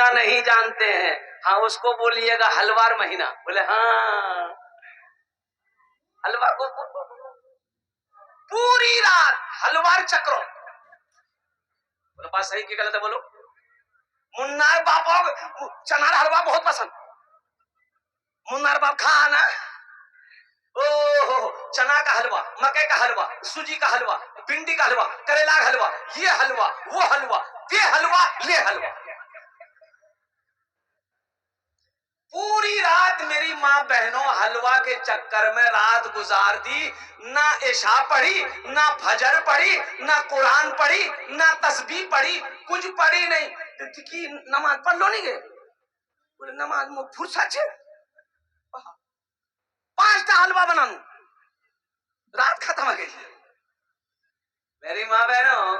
مہینہ نہیں جانتے ہیں؟ ہاں اس کو بولیے گا حلوار مہینہ. بولے ہاں حلوا کو پوری رات حلوار چکرو. بولے بات صحیح کی غلط ہے بولو؟ منار باپا چنا حلوا بہت پسند. منار باپ کھانا چنا کا حلوا، مکئی کا حلوا، سوجی کا حلوا، بھنڈی کا حلوا، کریلا کا حلوا، یہ حلوا وہ حلوا، یہ حلوا یہ حلوا. پوری رات میری ماں بہنوں حلوا کے چکر میں رات گزار دی. نہ عشاء پڑھی، نہ فجر پڑھی، نہ قرآن پڑھی، نہ تسبیح پڑھی، کچھ پڑھی نہیں. کی نماز پڑھ لو نہیں گئے؟ بولے نماز میں فرصت ہے 5 حلوا بنانو. رات ختم ہو گئی. میری ماں بہنوں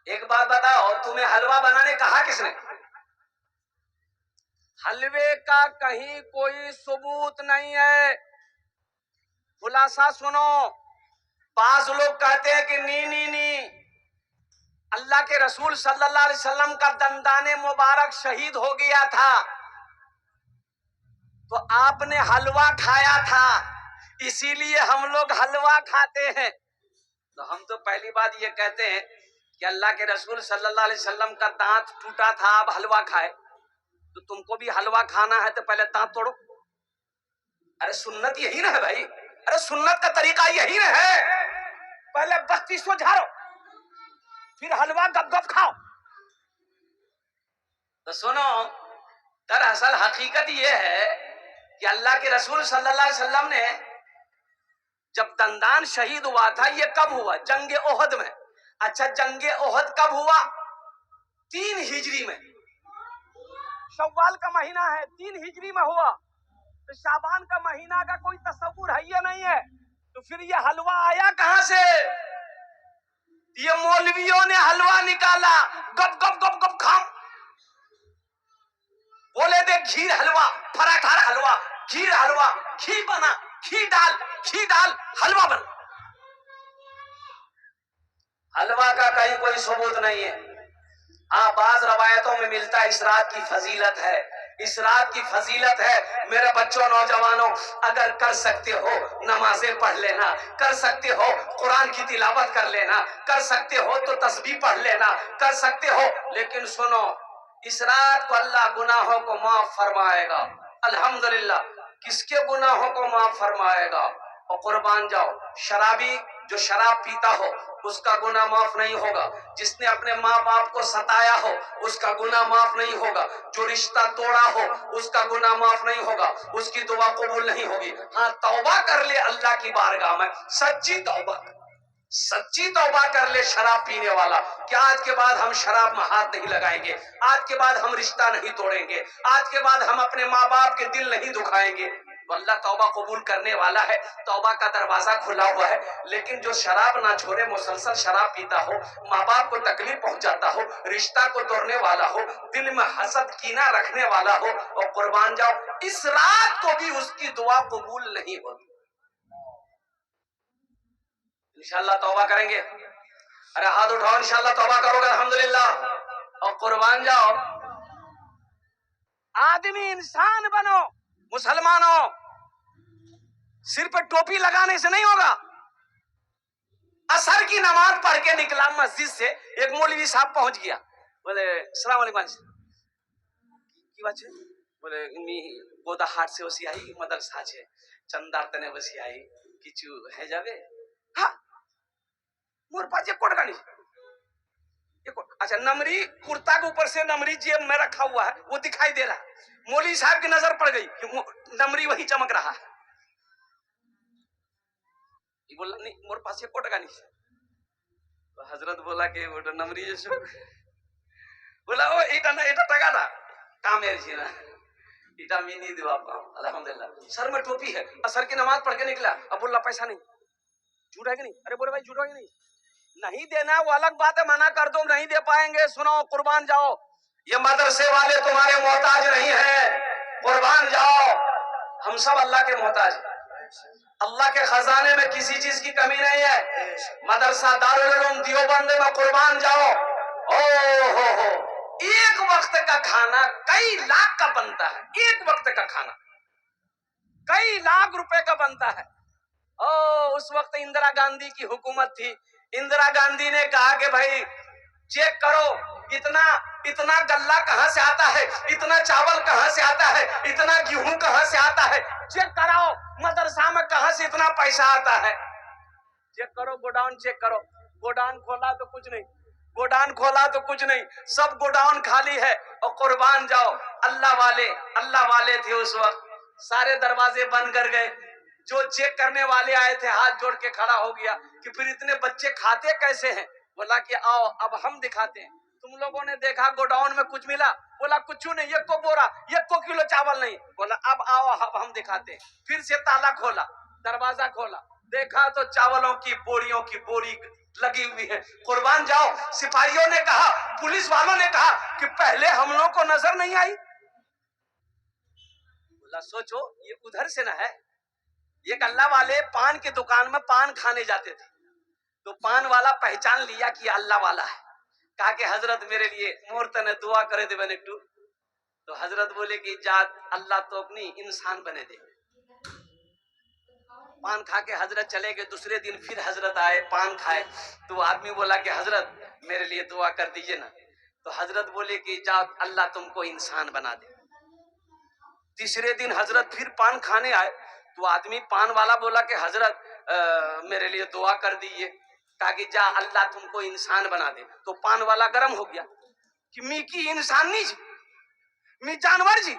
ایک بات بتاؤ، تمہیں حلوا بنانے کہا کس نے؟ حلوے کا کہیں کوئی ثبوت نہیں ہے. خلاصہ سنو، بعض لوگ کہتے ہیں کہ نی اللہ کے رسول صلی اللہ علیہ وسلم کا دندان مبارک شہید ہو گیا تھا تو آپ نے حلوا کھایا تھا، اسی لیے ہم لوگ حلوا کھاتے ہیں. تو ہم تو پہلی بات یہ کہتے ہیں کہ اللہ کے رسول صلی اللہ علیہ وسلم کا دانت ٹوٹا تھا، آپ حلوا کھائے، تو تم کو بھی حلوا کھانا ہے تو پہلے دانت توڑو. ارے سنت یہی نہ ہے بھائی، ارے سنت کا طریقہ یہی نہ ہے. پہلے بستی سو جھاڑو پھر حلوا گپ گپ کھاؤ. تو سنو، دراصل حقیقت یہ ہے کہ اللہ کے رسول صلی اللہ علیہ وسلم نے جب دندان شہید ہوا تھا، یہ کب ہوا؟ جنگ احد میں. اچھا جنگ احد کب ہوا؟ 3 ہجری میں. شوال کا مہینہ ہے، 3 ہجری میں ہوا. تو شعبان کا مہینہ کا کوئی تصور ہے یہ نہیں ہے. تو پھر یہ حلوا آیا کہاں سے؟ یہ مولویوں نے حلوا نکالا، گپ گپ گپ گپ کھاؤ. بولے دے گھی حلوا، پراٹھا حلوا، کھیر حلوا، گھی بنا، گھی ڈال حلوا بنا. حلوا کا کہیں کوئی ثبوت نہیں ہے. ہاں بعض روایتوں میں ملتا ہے اس رات کی فضیلت ہے، اس رات کی فضیلت ہے. میرے بچوں نوجوانوں، اگر کر سکتے ہو نمازیں پڑھ لینا، کر سکتے ہو قرآن کی تلاوت کر لینا، کر سکتے ہو تو تسبیح پڑھ لینا، کر سکتے ہو. لیکن سنو، اس رات کو اللہ گناہوں کو معاف فرمائے گا. الحمدللہ. کس کے گناہوں کو معاف فرمائے گا؟ اور قربان جاؤ، شرابی جو شراب پیتا ہو اس کا گناہ معاف نہیں ہوگا. جس نے اپنے ماں باپ کو ستایا ہو اس کا گناہ معاف نہیں ہوگا. جو رشتہ توڑا ہو اس کا گناہ معاف نہیں ہوگا، اس کی دعا قبول نہیں ہوگی. ہاں توبہ کر لے اللہ کی بارگاہ میں، سچی توبہ کر لے شراب پینے والا کہ آج کے بعد ہم شراب میں ہاتھ نہیں لگائیں گے، آج کے بعد ہم رشتہ نہیں توڑیں گے، آج کے بعد ہم اپنے ماں باپ کے دل نہیں دکھائیں گے. تو اللہ توبہ قبول کرنے والا ہے، توبہ کا دروازہ کھلا ہوا ہے. لیکن جو شراب نہ چھوڑے، مسلسل شراب پیتا ہو، ماں باپ کو تکلیف پہنچاتا ہو، رشتہ کو توڑنے والا ہو، دل میں حسد کینہ رکھنے والا ہو، اور قربان جاؤ اس رات کو بھی اس کی دعا قبول نہیں ہوگی. انشاءاللہ توبہ کریں گے. ارے ہاتھ اٹھاؤ، انشاءاللہ توبہ کرو گے الحمدللہ. اور قربان جاؤ، آدمی انسان بنو. مسلمانوں سر پہ ٹوپی لگانے سے نہیں ہوگا. عصر کی نماز پڑھ کے نکلا مسجد سے، ایک مولوی صاحب پہنچ گیا. بولے السلام علیکم کی بات ہے؟ بولے گودا ہاٹ سے وسی آئی مدرسہ ہے چندار تنے وسی آئی کچھ ہے جاوے. ہاں مور پاس یہ کوٹ کا نہیں. اچھا نمری کرتا کے اوپر سے نمری جیب میں رکھا ہوا ہے وہ دکھائی دے رہا ہے. مولوی صاحب کی نظر پڑ گئی کہ نمری وہی چمک رہا ہے. بولا نہیں مور پاس یہ کوٹ کا نہیں. حضرت بولا کہ وہ نمری جیسے بولا وہ ایٹا ٹگا تھا کام ہے جی نا ایٹا میں نہیں دو آپ الحمدللہ. سر میں ٹوپی ہے، اثر کی نماز پڑھ کے نکلا. اب بولا پیسہ نہیں، جھوٹ ہے کہ نہیں؟ ارے بولے بھائی جھوٹ ہے کہ نہیں دینا وہ الگ بات ہے، منع کر دو نہیں دے پائیں گے. سنو قربان جاؤ، یہ مدرسے والے تمہارے محتاج نہیں ہیں. قربان جاؤ، ہم سب اللہ کے محتاج ہیں. اللہ کے خزانے میں کسی چیز کی کمی نہیں ہے. مدرسہ دارالعلوم دیوبند میں قربان جاؤ، او ہو ایک وقت کا کھانا کئی لاکھ کا بنتا ہے، ایک وقت کا کھانا کئی لاکھ روپے کا بنتا ہے۔ اس وقت اندرا گاندھی کی حکومت تھی، اندرا گاندھی نے کہا کہ بھائی چیک کرو اتنا غلہ کہاں سے آتا ہے، اتنا چاول کہاں سے آتا ہے، اتنا گیہوں کہاں سے آتا ہے، چیک کراؤ مدرسہ میں کہاں سے اتنا پیسہ آتا ہے، چیک کرو گوڈاؤن چیک کرو۔ گوڈاؤن کھولا تو کچھ نہیں، گوڈاؤن کھولا تو کچھ نہیں، سب گوڈاؤن خالی ہے۔ اور قربان جاؤ اللہ والے تھے اس وقت، سارے دروازے بند کر گئے۔ جو چیک کرنے والے آئے تھے ہاتھ جوڑ کے کھڑا ہو گیا کہ پھر اتنے بچے کھاتے کیسے ہیں؟ بولا کہ آؤ اب ہم دکھاتے ہیں، تم لوگوں نے دیکھا گوڈاؤن میں کچھ ملا؟ بولا کچھ نہیں، ایک کو بورا، ایک کو کلو چاول نہیں۔ بولا اب آؤ اب ہم دکھاتے ہیں۔ پھر سے تالا کھولا، دروازہ کھولا، دیکھا تو چاولوں کی بوریوں کی بوری لگی ہوئی ہے۔ قربان جاؤ، سپاہیوں نے کہا، پولیس والوں نے کہا کہ پہلے ہم لوگوں کو نظر نہیں آئی۔ بولا سوچو یہ ادھر سے نہ ہے۔ ایک اللہ والے پان کی دکان میں پان کھانے جاتے تھے، تو پان والا پہچان لیا کہ اللہ والا ہے، کہا کہ حضرت میرے لیے مورتن دعا کرے دے بنے ٹو۔ تو حضرت بولے کہ جات اللہ تو اپنی انسان بنے دے۔ پان کھا کے حضرت چلے گئے، دوسرے دن پھر حضرت آئے پان کھائے، تو آدمی بولا کہ حضرت میرے لیے دعا کر دیجئے نا۔ تو حضرت بولے کہ جات اللہ تم کو انسان بنا دے۔ تیسرے دن حضرت پھر پان کھانے آئے، تو آدمی پان والا بولا کہ حضرت میرے لیے دعا کر دیجئے، کہا کہ جا اللہ تم کو انسان بنا دے۔ تو پان والا گرم ہو گیا کہ می کی انسان نہیں جی، می جانور جی،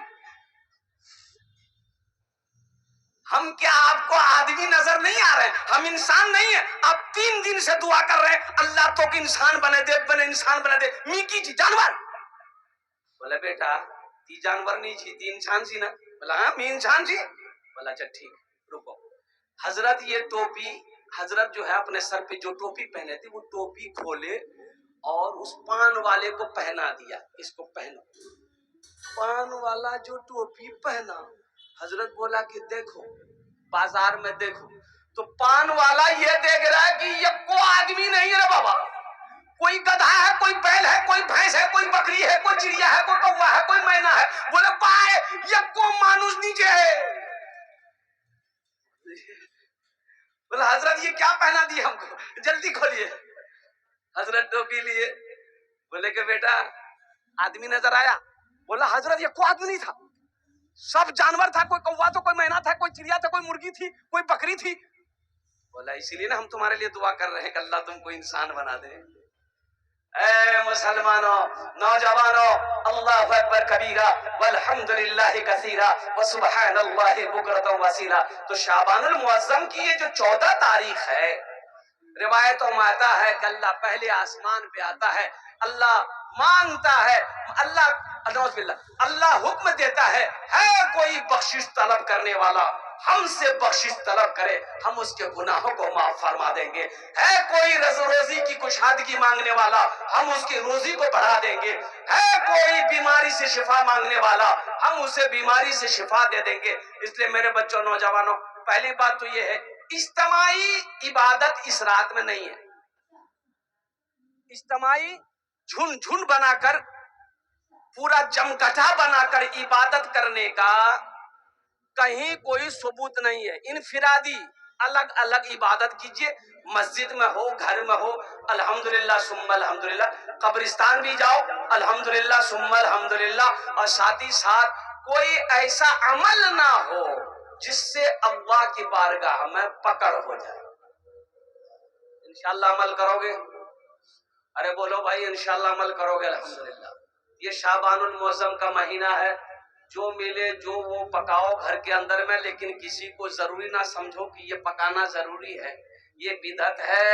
ہم کیا آپ کو آدمی نظر نہیں آ رہے ہیں؟ ہم انسان نہیں ہیں، آپ 3 دن سے دعا کر رہے ہیں اللہ تو کہ انسان بنے دے، انسان بنے دے، می کی جی جانور۔ بولا بیٹا تی جانور نہیں جی، تی انسان سی نا؟ بولا ہاں می انسان جی۔ بولا اچھا ٹھیک رکو۔ حضرت یہ ٹوپی، حضرت جو ہے اپنے سر پہ جو ٹوپی پہنے تھے وہ ٹوپی کھولے اور اس پان والے کو پہنا دیا، اس کو پہنو۔ پان والا جو ٹوپی پہنا، حضرت بولا کہ دیکھو بازار میں دیکھو، تو پان والا یہ دیکھ رہا ہے کہ یہ کوئی آدمی نہیں ہے بابا، کوئی گدھا ہے، کوئی بیل ہے، کوئی بھینس ہے، کوئی بکری ہے، کوئی چڑیا ہے، کوئی کوا ہے، کوئی مینا ہے۔ بولے بائے یہ کو مانوس نیچے ہے۔ بولا حضرت یہ کیا پہنا دی ہم کو، جلدی کھولیے۔ حضرت ٹوپی لیے، بولے کہ بیٹا آدمی نظر آیا؟ بولا حضرت یہ کوئی آدمی نہیں تھا، سب جانور تھا، کوئی کوا تھا، کوئی مینا تھا، کوئی چڑیا تھا، کوئی مرغی تھی، کوئی بکری تھی۔ بولا اسی لیے نا ہم تمہارے لیے دعا کر رہے ہیں کہ اللہ تم کو انسان بنا دے۔ اے مسلمانوں، نوجوانوں، اللہ اکبر کبیرہ والحمدللہ کثیرہ وسبحان اللہ بکرۃ واسیلہ۔ تو شعبان المعظم کی یہ جو 14 تاریخ ہے، روایتوں میں آتا ہے کہ اللہ پہلے آسمان پہ آتا ہے، اللہ مانگتا ہے، اللہ حکم دیتا ہے کوئی بخشش طلب کرنے والا ہم سے بخشش طلب کرے، ہم اس کے گناہوں کو معاف فرما دیں گے۔ ہے کوئی روزی کی کشادگی مانگنے والا، ہم اس کی روزی کو بڑھا دیں گے۔ ہے کوئی بیماری سے شفا مانگنے والا، ہم اسے بیماری سے شفا دے دیں گے۔ اس لیے میرے بچوں، نوجوانوں، پہلی بات تو یہ ہے اجتماعی عبادت اس رات میں نہیں ہے۔ اجتماعی جھن بنا کر، پورا جمگٹھا بنا کر عبادت کرنے کا کہیں کوئی ثبوت نہیں ہے۔ انفرادی الگ الگ عبادت کیجئے، مسجد میں ہو، گھر میں ہو، الحمدللہ ثم الحمدللہ، قبرستان بھی جاؤ، الحمدللہ ثم الحمدللہ، اور ساتھ ہی ساتھ کوئی ایسا عمل نہ ہو جس سے اللہ کی بارگاہ میں پکڑ ہو جائے۔ انشاءاللہ عمل کرو گے؟ ارے بولو بھائی انشاءاللہ عمل کرو گے؟ الحمدللہ یہ شعبان المعظم کا مہینہ ہے، جو ملے جو وہ پکاؤ گھر کے اندر میں، لیکن کسی کو ضروری نہ سمجھو کہ یہ پکانا ضروری ہے، یہ بدعت ہے،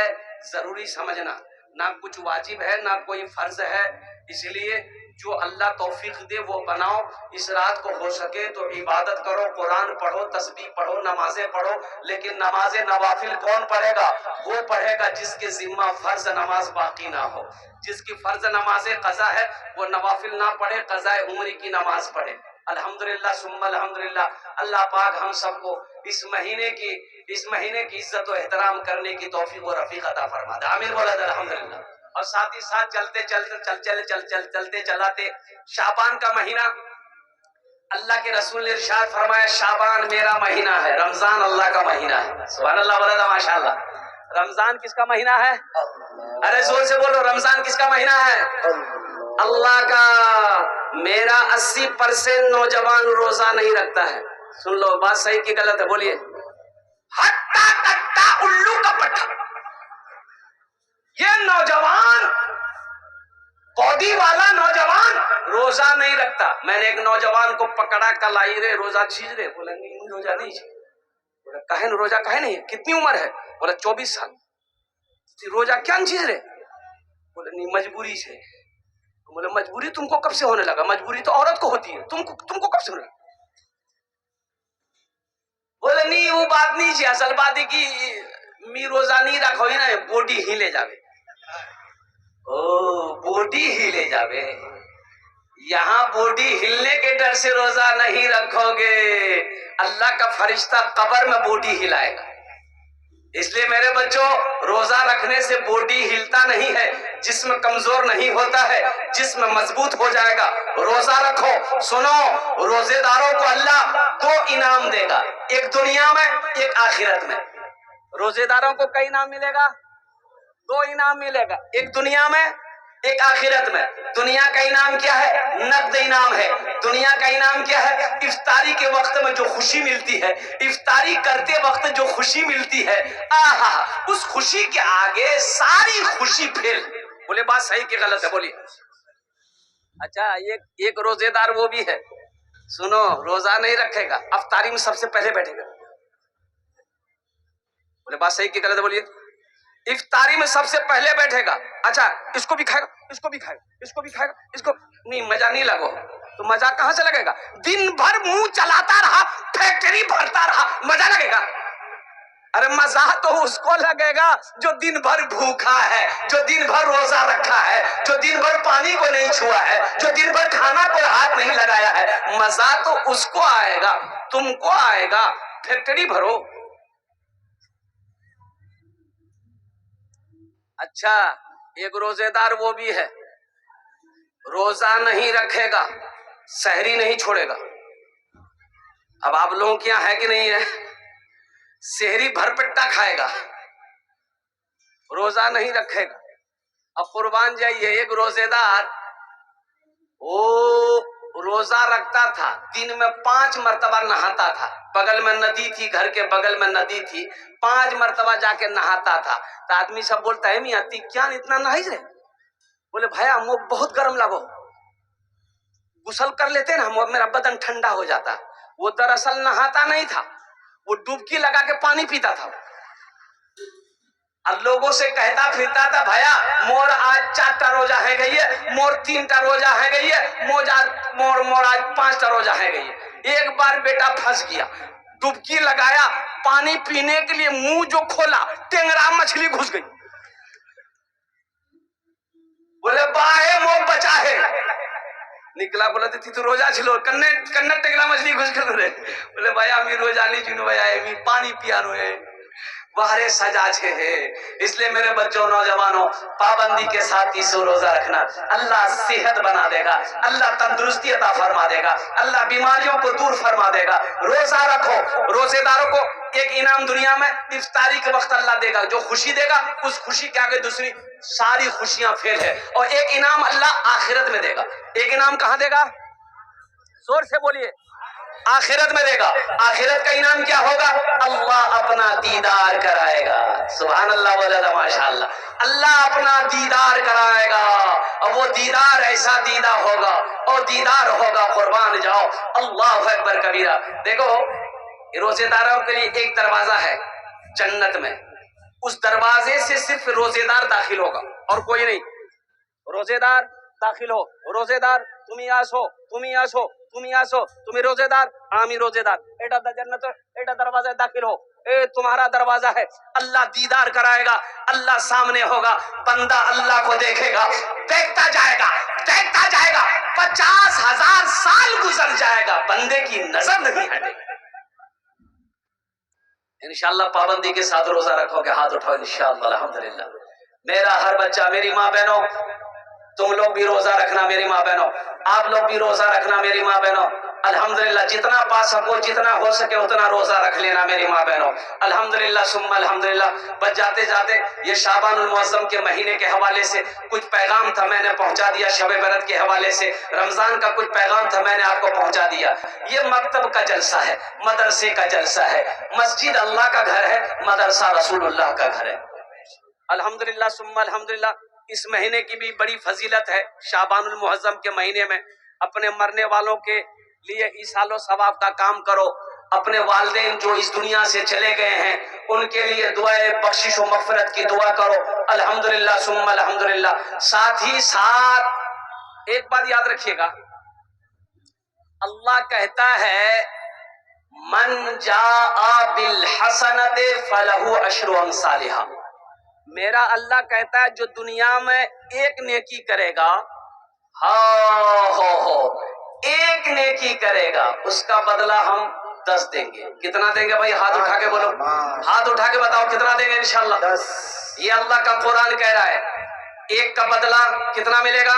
ضروری سمجھنا، نہ کچھ واجب ہے نہ کوئی فرض ہے۔ اس لیے جو اللہ توفیق دے وہ بناؤ۔ اس رات کو ہو سکے تو عبادت کرو، قرآن پڑھو، تسبیح پڑھو، نمازیں پڑھو، لیکن نماز نوافل کون پڑھے گا؟ وہ پڑھے گا جس کے ذمہ فرض نماز باقی نہ ہو۔ جس کی فرض نماز قضا ہے وہ نوافل نہ پڑھے، قضا عمری کی نماز پڑھے۔ الحمدللہ ثم الحمدللہ۔ اللہ پاک ہم سب کو اس مہینے کی عزت و احترام کرنے کی توفیق و رفیق عطا فرما دے۔ آمین بولا دے الحمدللہ۔ اور ساتھ ہی ساتھ چلتے چلاتے شعبان کا مہینہ، اللہ کے رسول نے ارشاد فرمایا شعبان میرا مہینہ ہے، رمضان اللہ کا مہینہ ہے۔ سبحان اللہ بولا ماشاء اللہ۔ رمضان کس کا مہینہ ہے؟ ارے زور سے بولو، رمضان کس کا مہینہ ہے؟ اللہ کا۔ میرا 80% نوجوان روزہ نہیں رکھتا ہے۔ سن لو بات صحیح کی غلط ہے، بولیے۔ ہٹا کٹا الو کا پٹھا، یہ نوجوان باڈی والا نوجوان روزہ نہیں رکھتا۔ میں نے ایک نوجوان کو پکڑا، کل آئی رے روزہ چھیج رہے، بولے نہیں روزہ نہیں چھیج، بولے کہے روزہ کہے نہیں، کتنی عمر ہے؟ بولے 24 سال۔ روزہ کیا نہیں چھیج رہے؟ بولے نہیں مجبوری سے۔ بولے مجبوری تم کو کب سے ہونے لگا؟ مجبوری تو عورت کو ہوتی ہے، تم کو کب سے ہونے لگا؟ بولے نہیں وہ بات نہیں چاہیے، اصل بات ہے کہ می روزہ نہیں رکھو نا بوڈی ہلے جاوے۔ او بوڈی ہلے جاوے، یہاں بوڈی ہلنے کے ڈر سے روزہ نہیں رکھو گے، اللہ کا فرشتہ قبر میں بوڈی ہلائے گا۔ اس لیے میرے بچوں روزہ رکھنے سے بوڈی ہلتا نہیں ہے، جسم کمزور نہیں ہوتا ہے، جسم مضبوط ہو جائے گا۔ روزہ رکھو۔ سنو، روزے داروں کو اللہ 2 انعام دے گا، ایک دنیا میں ایک آخرت میں۔ روزے داروں کو کئی انعام ملے گا؟ 2 انعام ملے گا، ایک دنیا میں ایک آخرت میں۔ دنیا کا انعام کیا ہے؟ نقد انعام ہے۔ دنیا کا انعام کیا ہے؟ افطاری کے وقت میں جو خوشی ملتی ہے، افطاری کرتے وقت جو خوشی ملتی ہے، آہا، اس خوشی کے آگے ساری خوشی پھیل۔ بولے بات صحیح کہ غلط ہے؟ بولیے۔ اچھا ایک روزے دار وہ بھی ہے، سنو، روزہ نہیں رکھے گا، افطاری میں سب سے پہلے بیٹھے گا۔ بولے بات صحیح کہ غلط ہے؟ بولیے۔ افطاری میں سب سے پہلے بیٹھے گا، اچھا اس کو بھی کھائے گا، اس کو بھی کھائے گا، اس کو بھی کھائے گا، اس کو نہیں، مزہ نہیں لگو تو مزہ کہاں سے لگے گا؟ دن بھر منہ چلاتا رہا، فیکٹری بھرتا رہا، مزہ لگے گا؟ ارے مزہ تو اس کو لگے گا جو دن بھر بھوکا ہے، جو دن بھر روزہ رکھا ہے، جو دن بھر پانی کو نہیں چھوا ہے، جو دن بھر کھانا کو ہاتھ نہیں لگایا ہے۔ مزہ تو اس کو آئے گا، تم کو آئے گا، فیکٹری بھرو۔ اچھا ایک روزے دار وہ بھی ہے، روزہ نہیں رکھے گا، سحری نہیں چھوڑے گا۔ اب آپ لوگوں کے یہاں ہے کہ نہیں ہے؟ سحری بھر پیٹا کھائے گا، روزہ نہیں رکھے گا۔ اب قربان جائیے، ایک روزے دار وہ روزہ رکھتا تھا، دن میں 5 مرتبہ نہاتا تھا، بغل میں ندی تھی، گھر کے بغل میں ندی تھی، 5 مرتبہ جا کے نہاتا تھا۔ تو آدمی سب بولتا ہے میاں تی کیا اتنا نہائی رہے؟ بولے بھایا مو بہت گرم لگو، غسل کر لیتے نا میرا بدن ٹھنڈا ہو جاتا۔ وہ دراصل نہاتا نہیں تھا، وہ ڈبکی لگا کے پانی پیتا تھا، اور لوگوں سے کہتا پھرتا تھا بھیا مور آج 4 روزہ ہے گئی ہے، مور 3 روزہ ہے گئی ہے، مور آج 5 روزہ ہے گئی ہے۔ ایک بار بیٹا پھنس گیا، ڈبکی لگایا، پانی پینے کے لیے منہ جو کھولا، ٹینگرا مچھلی گھس گئی۔ بولے باہے مو بچا ہے، نکلا بولا تھی تو روزہ چھلو کنن ٹینگرا مچھلی گھس گئی رے۔ بولے بھائی امی روزہ نہیں چھنو بھائی، امی پانی پیانو ہے، باہرے سجا چھے ہے۔ اس لیے میرے بچوں نوجوانوں پابندی کے ساتھ اس روزہ رکھنا، اللہ صحت بنا دے گا، اللہ تندرستی عطا فرما دے گا، اللہ بیماریوں کو دور فرما دے گا۔ روزہ رکھو۔ روزے داروں کو ایک انعام دنیا میں افطاری کے وقت اللہ دے گا، جو خوشی دے گا اس خوشی کے آگے دوسری ساری خوشیاں فیل ہے۔ اور ایک انعام اللہ آخرت میں دے گا۔ ایک انعام کہاں دے گا؟ زور سے بولیے۔ آخرت میں دے گا۔ آخرت کا انعام کیا ہوگا؟ اللہ اپنا دیدار کرائے گا۔ سبحان اللہ ولا ماشاء اللہ۔ اللہ اپنا دیدار کرائے گا، اور وہ دیدار ایسا دیدار ہوگا، اور دیدار ہوگا قربان جاؤ اللہ اکبر کبیرہ۔ دیکھو روزے داروں کے لیے ایک دروازہ ہے جنت میں، اس دروازے سے صرف روزے دار داخل ہوگا اور کوئی نہیں۔ روزے دار داخل ہو، روزے دار تمہیں آسو، تمہیں آسو، تمہیں آسو، تمہیں روزے دار، آمی روزے دار، ایڈا دا جنت ایڈا دروازہ داخل ہو، اے تمہارا دروازہ ہے۔ اللہ دیدار کرائے گا، اللہ سامنے ہوگا، بندہ اللہ کو دیکھے گا، دیکھتا جائے گا، دیکھتا جائے گا، 50,000 سال گزر جائے گا، بندے کی نظر نہیں ہٹے گی۔ انشاءاللہ پابندی کے ساتھ روزہ رکھو گے، ہاتھ اٹھاؤ انشاءاللہ۔ الحمدللہ میرا ہر بچہ، میری ماں بہنوں تم لوگ بھی روزہ رکھنا، میری ماں بہنوں آپ لوگ بھی روزہ رکھنا، میری ماں بہنوں الحمدللہ جتنا پا سکو جتنا ہو سکے اتنا روزہ رکھ لینا میری ماں بہنوں الحمدللہ ثم الحمدللہ۔ بس جاتے جاتے یہ شعبان المعظم کے مہینے کے حوالے سے کچھ پیغام تھا، میں نے پہنچا دیا، شب برات کے حوالے سے رمضان کا کچھ پیغام تھا، میں نے آپ کو پہنچا دیا۔ یہ مکتب کا جلسہ ہے، مدرسے کا جلسہ ہے، مسجد اللہ کا گھر ہے، مدرسہ رسول اللہ کا گھر ہے الحمدللہ ثم الحمدللہ۔ اس مہینے کی بھی بڑی فضیلت ہے، شعبان المعظم کے مہینے میں اپنے مرنے والوں کے لیے ایصال و ثواب کا کام کرو، اپنے والدین جو اس دنیا سے چلے گئے ہیں ان کے لیے دعائے بخشش و مغفرت کی دعا کرو الحمدللہ ثم الحمدللہ۔ ساتھ ہی ساتھ ایک بات یاد رکھیے گا، اللہ کہتا ہے من جاء بالحسنۃ فلہ عشر امثالھا، میرا اللہ کہتا ہے جو دنیا میں ایک نیکی کرے گا، ایک نیکی کرے گا اس کا بدلہ ہم 10 دیں گے۔ کتنا دیں گے بھائی؟ ہاتھ اٹھا کے بولو، ہاتھ اٹھا کے بتاؤ کتنا دیں گے انشاءاللہ؟ 10۔ یہ اللہ کا قرآن کہہ رہا ہے، ایک کا بدلہ کتنا ملے گا؟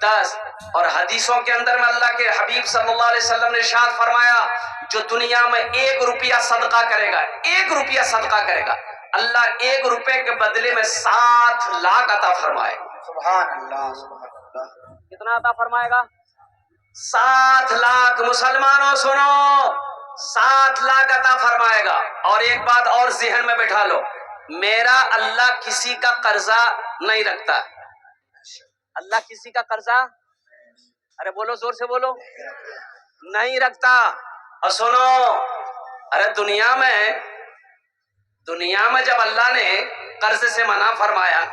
10۔ اور حدیثوں کے اندر میں اللہ کے حبیب صلی اللہ علیہ وسلم نے ارشاد فرمایا جو دنیا میں 1 روپیہ صدقہ کرے گا، 1 روپیہ صدقہ کرے گا، اللہ 1 روپے کے بدلے میں 7 لاکھ عطا فرمائے گا۔ سبحان اللہ سبحان اللہ۔ کتنا عطا فرمائے گا؟ 7 لاکھ۔ مسلمانوں سنو، 7 لاکھ عطا فرمائے گا۔ اور ایک بات اور ذہن میں بٹھا لو، میرا اللہ کسی کا قرضہ نہیں رکھتا۔ اللہ کسی کا قرضہ، ارے بولو زور سے بولو، نہیں رکھتا۔ اور سنو، ارے دنیا میں جب اللہ نے قرض سے منع فرمایا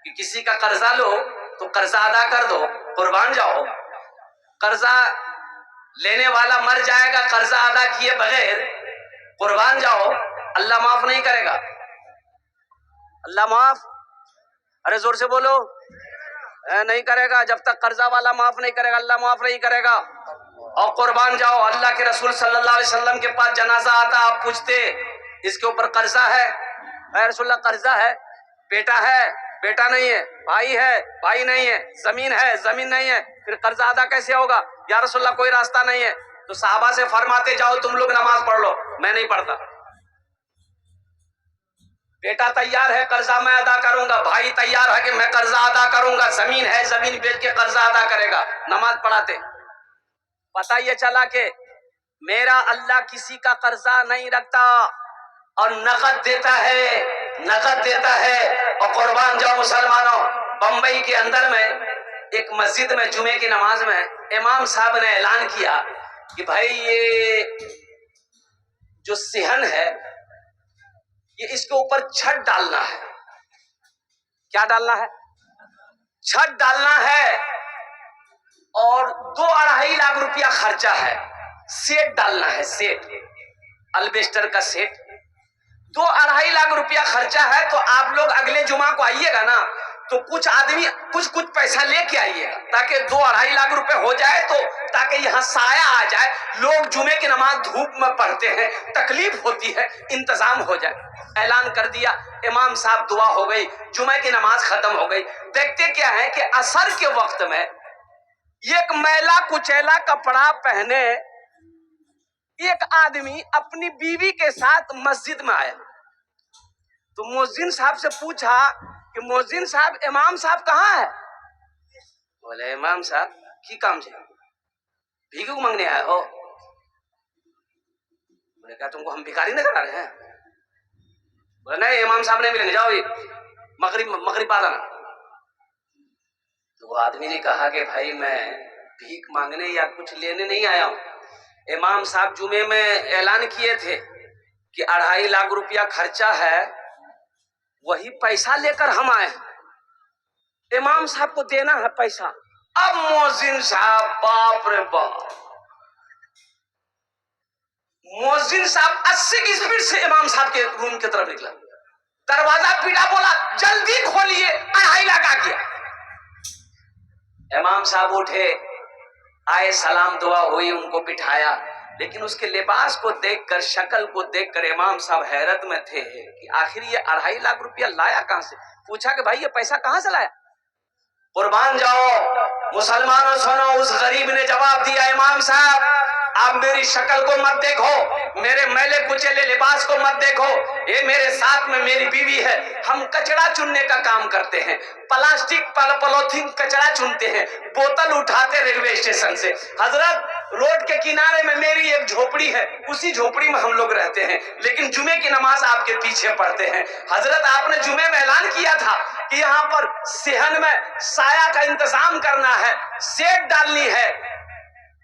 کہ کسی کا قرضہ لو تو قرضہ ادا کر دو، قربان جاؤ، قرضہ لینے والا مر جائے گا قرضہ ادا کیے بغیر، قربان جاؤ، اللہ معاف نہیں کرے گا۔ اللہ معاف، ارے زور سے بولو، نہیں کرے گا۔ جب تک قرضہ والا معاف نہیں کرے گا اللہ معاف نہیں کرے گا۔ اور قربان جاؤ، اللہ کے رسول صلی اللہ علیہ وسلم کے پاس جنازہ آتا، آپ پوچھتے اس کے اوپر قرضہ ہے؟ اے رسول اللہ قرضہ ہے، بیٹا ہے، بیٹا نہیں ہے، بھائی ہے، بھائی نہیں ہے، زمین ہے، زمین نہیں ہے، پھر قرضہ ادا کیسے ہوگا؟ یا رسول اللہ کوئی راستہ نہیں ہے؟ تو صحابہ سے فرماتے جاؤ تم لوگ نماز پڑھ لو، میں نہیں پڑھتا۔ بیٹا تیار ہے قرضہ میں ادا کروں گا، بھائی تیار ہے کہ میں قرضہ ادا کروں گا، زمین ہے زمین بیچ کے قرضہ ادا کرے گا، نماز پڑھاتے۔ پتہ یہ چلا کہ میرا اللہ کسی کا قرضہ نہیں رکھتا اور نقد دیتا ہے، نقد دیتا ہے۔ اور قربان جاؤ مسلمانوں، بمبئی کے اندر میں ایک مسجد میں جمعے کی نماز میں امام صاحب نے اعلان کیا کہ بھائی یہ جو صحن ہے یہ اس کے اوپر چھت ڈالنا ہے۔ کیا ڈالنا ہے؟ چھت ڈالنا ہے، اور 2-2.5 لاکھ روپیہ خرچہ ہے۔ سیٹ ڈالنا ہے، سیٹ، البیسٹر کا سیٹ، 2-2.5 لاکھ روپیہ خرچہ ہے۔ تو آپ لوگ اگلے جمعہ کو آئیے گا نا تو کچھ آدمی کچھ پیسہ لے کے آئیے گا تاکہ 2-2.5 لاکھ روپے ہو جائے، تو تاکہ یہاں سایہ آ جائے، لوگ جمعے کی نماز دھوپ میں پڑھتے ہیں، تکلیف ہوتی ہے، انتظام ہو جائے۔ اعلان کر دیا، امام صاحب دعا ہو گئی، جمعے کی نماز ختم ہو گئی۔ دیکھتے کیا ہے کہ عصر کے وقت میں ایک میلا کچیلا کپڑا پہنے ایک آدمی اپنی بیوی کے ساتھ مسجد میں آیا تو مؤذن صاحب سے پوچھا کہ مؤذن صاحب امام صاحب کہاں ہے؟ بولے امام صاحب کی کام سے بھیک مانگنے آئے ہو؟ بولے کیا تم کو ہم بھکاری نظر آ رہے ہیں؟ بولے نہیں امام صاحب نہیں ملیں گے، جاؤ مغرب آ جانا۔ تو وہ آدمی نے کہا کہ بھائی میں بھیک مانگنے یا کچھ لینے نہیں آیا ہوں، امام صاحب جمعے میں اعلان کیے تھے کہ 2.5 لاکھ روپیہ خرچہ ہے، وہی پیسہ لے کر ہم آئے ہیں، امام صاحب کو دینا ہے پیسہ۔ اب مؤذن صاحب باپ رے باپ، مؤذن صاحب 80 کی سپیڈ سے امام صاحب کے روم کی طرف نکلا، دروازہ پیٹا، بولا جلدی کھولیے 2.5 لاکھ آ گیا۔ امام صاحب اٹھے، آئے، سلام دعا ہوئی، ان کو بٹھایا، لیکن اس کے لباس کو دیکھ کر، شکل کو دیکھ کر امام صاحب حیرت میں تھے کہ آخر یہ 2.5 لاکھ روپیہ لایا کہاں سے؟ پوچھا کہ بھائی یہ پیسہ کہاں سے لایا؟ قربان جاؤ مسلمانوں سنو، اس غریب نے جواب دیا، امام صاحب آپ میری شکل کو مت دیکھو، میرے میلے کچیلے لباس کو مت دیکھو، یہ میرے ساتھ میں میری بیوی ہے، ہم کچڑا چننے کا کام کرتے ہیں، پلاسٹک پولیتھین کچڑا چنتے ہیں، بوتل اٹھاتے ریلوے اسٹیشن سے۔ حضرت روڈ کے کنارے میں میری ایک جھوپڑی ہے، اسی جھوپڑی میں ہم لوگ رہتے ہیں، لیکن جمعے کی نماز آپ کے پیچھے پڑھتے ہیں۔ حضرت آپ نے جمعے میں اعلان کیا تھا کہ یہاں پر صحن میں سایہ کا انتظام کرنا ہے، سیٹ ڈالنی ہے،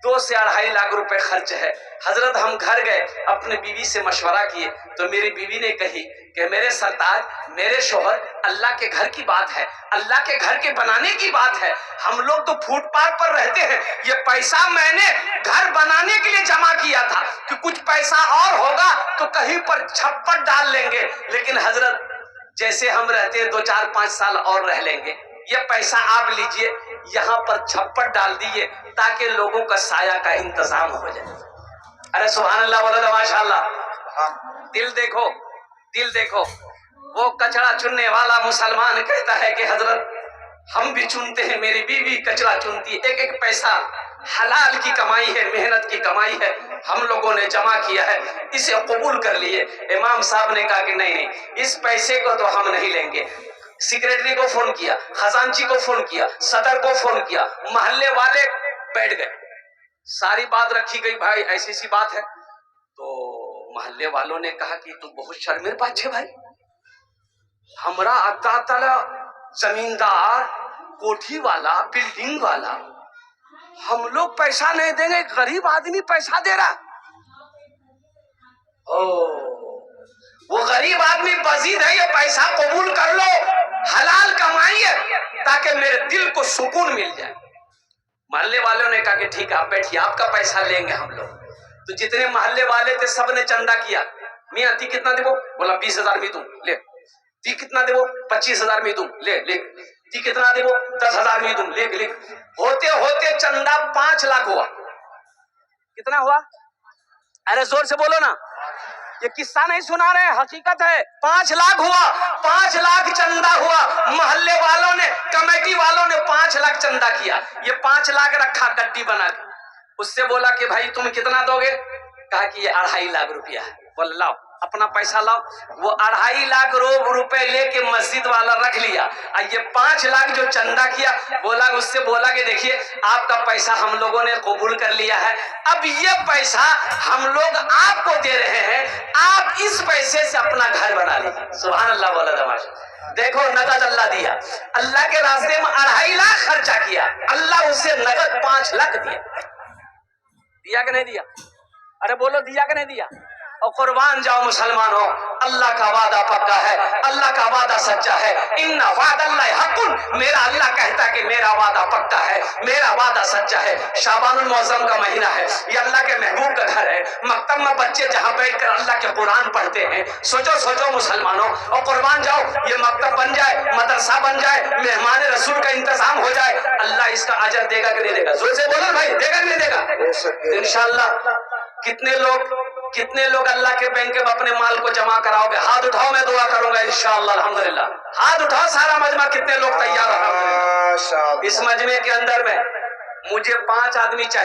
2 سے 2.5 لاکھ روپے خرچ ہے۔ حضرت ہم گھر گئے، اپنے بیوی سے مشورہ کیے تو میری بیوی نے کہی کہ میرے سرتاج، میرے شوہر، اللہ کے گھر کی بات ہے، اللہ کے گھر کے بنانے کی بات ہے، ہم لوگ تو فٹ پاتھ پر رہتے ہیں، یہ پیسہ میں نے گھر بنانے کے لیے جمع کیا تھا کہ کچھ پیسہ اور ہوگا تو کہیں پر چھپر ڈال لیں گے، لیکن حضرت جیسے ہم رہتے ہیں 2 4 5 سال اور رہ لیں گے، یہ پیسہ آپ لیجئے، یہاں پر چھپر ڈال دیجئے تاکہ لوگوں کا سایہ کا انتظام ہو جائے۔ ارے سبحان اللہ بولو ماشاء اللہ۔ دل دیکھو، دل دیکھو، وہ کچڑا چننے والا مسلمان کہتا ہے کہ حضرت ہم بھی چنتے ہیں، میری بیوی کچڑا چنتی ہے، ایک ایک پیسہ حلال کی کمائی ہے، محنت کی کمائی ہے، ہم لوگوں نے جمع کیا ہے، اسے قبول کر لیے۔ امام صاحب نے کہا کہ نہیں، اس پیسے کو تو ہم نہیں لیں گے۔ سیکریٹری کو فون کیا، خزانچی کو فون کیا، صدر کو فون کیا، محلے والے بیٹھ گئے، ساری بات رکھی گئی، بھائی ایسی سی بات ہے۔ تو محلے والوں نے کہا کہ تو بہت شرمیر بات ہے بھائی، ہمارا اللہ تعالی زمیندار، کوٹھی والا، بلڈنگ والا، ہم لوگ پیسہ نہیں دیں گے، غریب آدمی پیسہ دے رہا۔ وہ غریب آدمی بزید ہے، یہ پیسہ قبول کر لو، حلال کمائی ہے تاکہ میرے دل کو سکون مل جائے۔ محلے والوں نے کہا کہ ٹھیک ہے آپ بیٹھیے، آپ کا پیسہ لیں گے ہم لوگ۔ تو جتنے محلے والے تھے سب نے چندہ کیا، میاں تی کتنا دے؟ بولا 20,000 میں دوں، لے۔ تی کتنا دے؟ 25,000 میں دوں، لے لے۔ تی کتنا دے؟ 10,000 میں دوں، لے لے۔ ہوتے ہوتے چندہ 5 لاکھ ہوا۔ کتنا ہوا؟ ارے زور سے بولو نا، یہ قصہ نہیں سنا رہے ہیں، حقیقت ہے۔ 5 لاکھ ہوا، 5 لاکھ چندہ ہوا، محلے والوں نے، کمیٹی والوں نے 5 لاکھ چندہ کیا، یہ 5 لاکھ رکھا گڈی بنا کے۔ اس سے بولا کہ بھائی تم کتنا دو گے؟ کہا کہ یہ 2.5 لاکھ روپیہ ہے۔ بولا لاؤ اپنا پیسہ لاؤ۔ وہ 2.5 لاکھ روپے لے کے مسجد والا رکھ لیا، اور یہ 5 لاکھ جو چندہ کیا، بولا اس سے بولا کہ دیکھیے آپ کا پیسہ ہم لوگوں نے قبول کر لیا ہے، اب یہ پیسہ ہم لوگ آپ کو دے رہے ہیں، آپ اس پیسے سے اپنا گھر بنا لیجیے۔ سبحان اللہ بولا دماشا۔ دیکھو نقد اللہ دیا، اللہ کے راستے میں 2.5 لاکھ خرچہ کیا، اللہ اسے نقد 5 لاکھ دیا۔ دیا کہ نہیں دیا؟ ارے بولو دیا کہ نہیں دیا؟ اور قربان جاؤ مسلمانوں، اللہ کا وعدہ پکا ہے، اللہ کا وعدہ سچا ہے۔ ان وعد اللہ حق، میرا اللہ کہتا ہے کہ میرا وعدہ پکا ہے، میرا وعدہ سچا ہے۔ شعبان المعظم کا مہینہ ہے، یہ اللہ کے محبوب کا گھر ہے، مکتب میں بچے جہاں بیٹھ کر اللہ کے قرآن پڑھتے ہیں۔ سوچو سوچو مسلمانوں، اور قربان جاؤ یہ مکتب بن جائے، مدرسہ بن جائے، مہمان رسول کا انتظام ہو جائے، اللہ اس کا اجر دے گا کہ نہیں دے گا؟ زور سے بولو بھائی، دے گا کہ نہیں دے گا؟ انشاءاللہ۔ کتنے لوگ اللہ کے بینک میں اپنے مال کو جمع کراؤ گے؟ ہاتھ اٹھاؤ، میں دعا کروں گا انشاءاللہ الحمدللہ۔ ہاتھ اٹھاؤ سارا مجمع، کتنے لوگ تیار ہیں؟ اس مجمع کے اندر میں مجھے 5 آدمی چاہیے۔